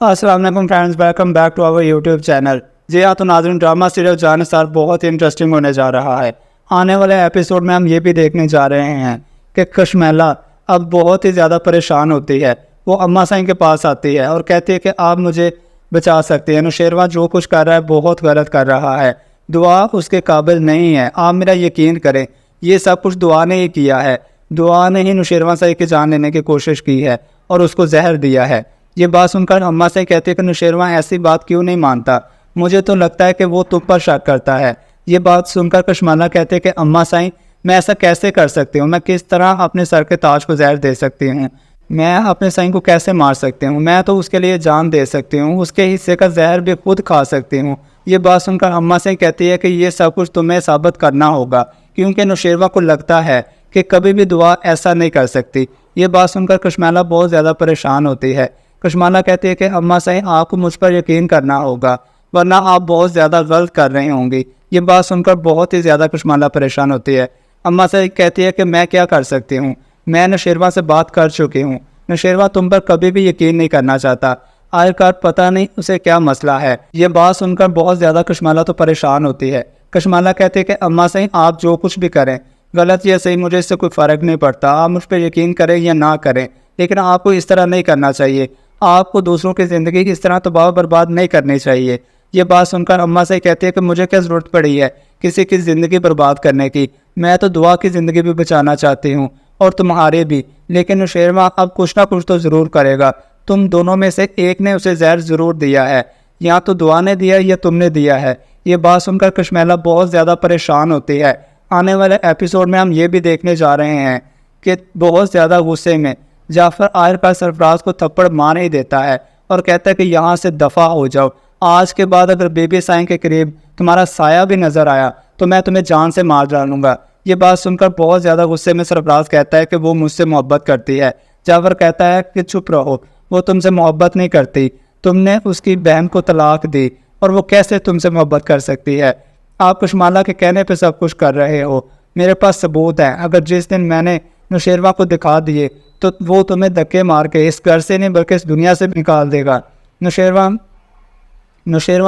अस्सलाम वालेकुम friends, welcome back to our YouTube channel. जी हाँ, तो नाज़रीन, ड्रामा सीरियल जानसार बहुत ही इंटरेस्टिंग होने जा रहा है। आने वाले एपिसोड में हम ये भी देखने जा रहे हैं कि कशमेला अब बहुत ही ज़्यादा परेशान होती है। वो अम्मा साईं के पास आती है और कहती है कि आप मुझे बचा सकते हैं। नौशेरवां जो कुछ कर रहा है बहुत गलत कर रहा है, दुआ उसके काबिल नहीं है, आप मेरा यकीन करें। ये सब कुछ दुआ ने ही किया है। दुआ ने ही नौशेरवां साईं की जान लेने की कोशिश की है और उसको जहर दिया है। ये बात सुनकर अम्मा से कहती है कि नौशेरवां ऐसी बात क्यों नहीं मानता, मुझे तो लगता है कि वो तुम पर शक करता है। ये बात सुनकर कशमाला कहते हैं कि अम्मा साईं, मैं ऐसा कैसे कर सकती हूँ, मैं किस तरह अपने सर के ताज को जहर दे सकती हूँ, मैं अपने साईं को कैसे मार सकती हूँ, मैं तो उसके लिए जान दे सकती हूँ, उसके हिस्से का जहर भी खुद खा सकती हूँ। ये बात सुनकर अम्मा साईं कहती है कि ये सब कुछ तुम्हें साबित करना होगा, क्योंकि नौशेरवां को लगता है कि कभी भी दुआ ऐसा नहीं कर सकती। ये बात सुनकर कशमाला बहुत ज़्यादा परेशान होती है। कशमाला कहती है कि अम्मा साईं, आपको मुझ पर यकीन करना होगा, वरना आप बहुत ज़्यादा गलत कर रही होंगी। ये बात सुनकर बहुत ही ज़्यादा कशमाला परेशान होती है। अम्मा साईं कहती है कि मैं क्या कर सकती हूँ, मैं नौशेरवां से बात कर चुकी हूँ, नौशेरवां तुम पर कभी भी यकीन नहीं करना चाहता, आखिरकार पता नहीं उसे क्या मसला है। ये बात सुनकर बहुत ज़्यादा कशमाला तो परेशान होती है। कशमाला कहती है कि अम्मा साईं, आप जो कुछ भी करें, गलत या सही, मुझे इससे कोई फ़र्क नहीं पड़ता, आप मुझ पर यकीन करें या ना करें, लेकिन आपको इस तरह नहीं करना चाहिए, आपको दूसरों की ज़िंदगी इस तरह तबाह बर्बाद नहीं करनी चाहिए। ये बात सुनकर अम्मा से कहती है कि मुझे क्या ज़रूरत पड़ी है किसी की ज़िंदगी बर्बाद करने की, मैं तो दुआ की ज़िंदगी भी बचाना चाहती हूँ और तुम्हारे भी, लेकिन नौशेरवां अब कुछ ना कुछ तो ज़रूर करेगा। तुम दोनों में से एक ने उसे जहर ज़रूर दिया है, या तो दुआ ने दिया या तुमने दिया है। ये बात सुनकर कशमेला बहुत ज़्यादा परेशान होती है। आने वाले एपिसोड में हम ये भी देखने जा रहे हैं कि बहुत ज़्यादा गुस्से में जाफ़र आखिरकार सरफराज को थप्पड़ मार ही देता है और कहता है कि यहाँ से दफ़ा हो जाओ, आज के बाद अगर बेबी साईं के करीब तुम्हारा साया भी नज़र आया तो मैं तुम्हें जान से मार डालूंगा। ये बात सुनकर बहुत ज़्यादा गुस्से में सरफराज कहता है कि वो मुझसे मोहब्बत करती है। जाफ़र कहता है कि चुप रहो, वो तुमसे मोहब्बत नहीं करती, तुमने उसकी बहन को तलाक दी और वो कैसे तुमसे मोहब्बत कर सकती है। आप कशमाला के कहने पे सब कुछ कर रहे हो, मेरे पास सबूत है, अगर जिस दिन मैंने नौशेरवां को दिखा दिए तो वो तुम्हें धक्के मार के इस घर से नहीं बल्कि इस दुनिया से निकाल देगा। नौशेरवां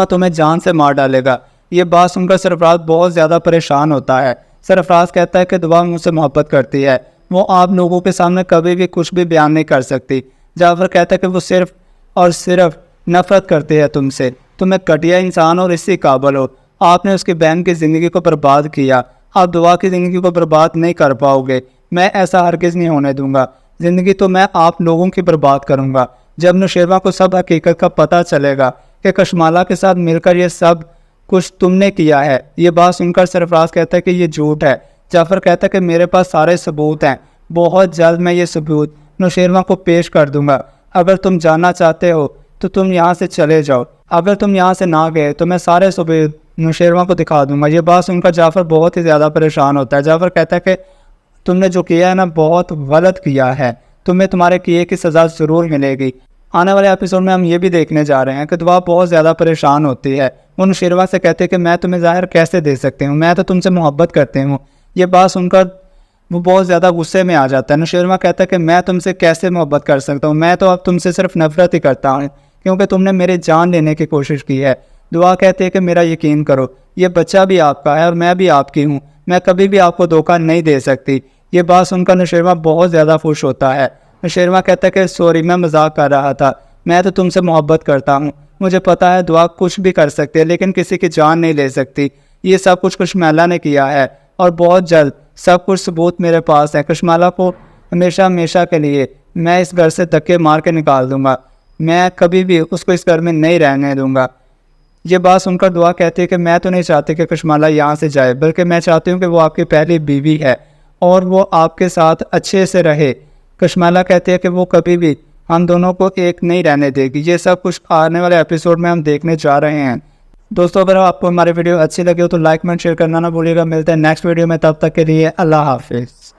तुम्हें जान से मार डालेगा। ये बात सुनकर सरफराज बहुत ज़्यादा परेशान होता है। सरफराज कहता है कि दुआ मुझसे मोहब्बत करती है, वो आप लोगों के सामने कभी भी कुछ भी बयान नहीं कर सकती। जाफ़र कहता है कि वो सिर्फ़ और सिर्फ नफ़रत करती है तुमसे, तुम एक घटिया इंसान और इसी काबिल हो, आपने उसकी बहन की ज़िंदगी को बर्बाद किया, आप दुआ की ज़िंदगी को बर्बाद नहीं कर पाओगे, मैं ऐसा हरगिज़ नहीं होने दूंगा, ज़िंदगी तो मैं आप लोगों की बर्बाद करूंगा। जब नौशेरवां को सब हकीकत का पता चलेगा कि कशमाला के साथ मिलकर ये सब कुछ तुमने किया है। ये बात सुनकर सरफराज कहता है कि ये झूठ है। जाफ़र कहता है कि मेरे पास सारे सबूत हैं, बहुत जल्द मैं ये सबूत नौशेरवां को पेश कर दूंगा, अगर तुम जानना चाहते हो तो तुम यहाँ से चले जाओ, अगर तुम यहाँ से ना गए तो मैं सारे सबूत नौशेरवां को दिखा दूंगा। ये बात सुनकर जाफ़र बहुत ही ज़्यादा परेशान होता है। जाफ़र कहता है कि तुमने जो किया है ना, बहुत गलत किया है, तुम्हें तुम्हारे किए की सज़ा ज़रूर मिलेगी। आने वाले एपिसोड में हम ये भी देखने जा रहे हैं कि दुआ बहुत ज़्यादा परेशान होती है। वो नौशेरवां से कहते हैं कि मैं तुम्हें ज़ाहिर कैसे दे सकती हूँ, मैं तो तुमसे मोहब्बत करती हूँ। ये बात सुनकर वो बहुत ज़्यादा गुस्से में आ जाता है। नौशेरवां कहता है कि मैं तुमसे कैसे मोहब्बत कर सकता हूँ, मैं तो अब तुमसे सिर्फ नफरत ही करता हूँ, क्योंकि तुमने मेरी जान लेने की कोशिश की है। दुआ कहते हैं कि मेरा यकीन करो, ये बच्चा भी आपका है और मैं भी आपकी हूँ, मैं कभी भी आपको धोखा नहीं दे सकती। ये बात सुनकर नौशेरवां बहुत ज़्यादा खुश होता है। नौशेरवां कहता है कि सॉरी, मैं मजाक कर रहा था, मैं तो तुमसे मोहब्बत करता हूँ, मुझे पता है दुआ कुछ भी कर सकती है लेकिन किसी की जान नहीं ले सकती। ये सब कुछ कशमाला ने किया है और बहुत जल्द सब कुछ सबूत मेरे पास है। कशमाला को हमेशा हमेशा के लिए मैं इस घर से धक्के मार के निकाल दूंगा, मैं कभी भी उसको इस घर में नहीं रहने दूंगा। ये बात सुनकर दुआ कहती है कि मैं तो नहीं चाहती कि कशमाला यहाँ से जाए, बल्कि मैं चाहती हूँ कि वो आपकी पहली बीवी है और वो आपके साथ अच्छे से रहे। कशमाला कहती है कि वो कभी भी हम दोनों को एक नहीं रहने देगी। ये सब कुछ आने वाले एपिसोड में हम देखने जा रहे हैं। दोस्तों, अगर आपको हमारी वीडियो अच्छी लगी हो तो लाइक कमेंट शेयर करना ना भूलिएगा। मिलते हैं नेक्स्ट वीडियो में, तब तक के लिए अल्लाह हाफिज़।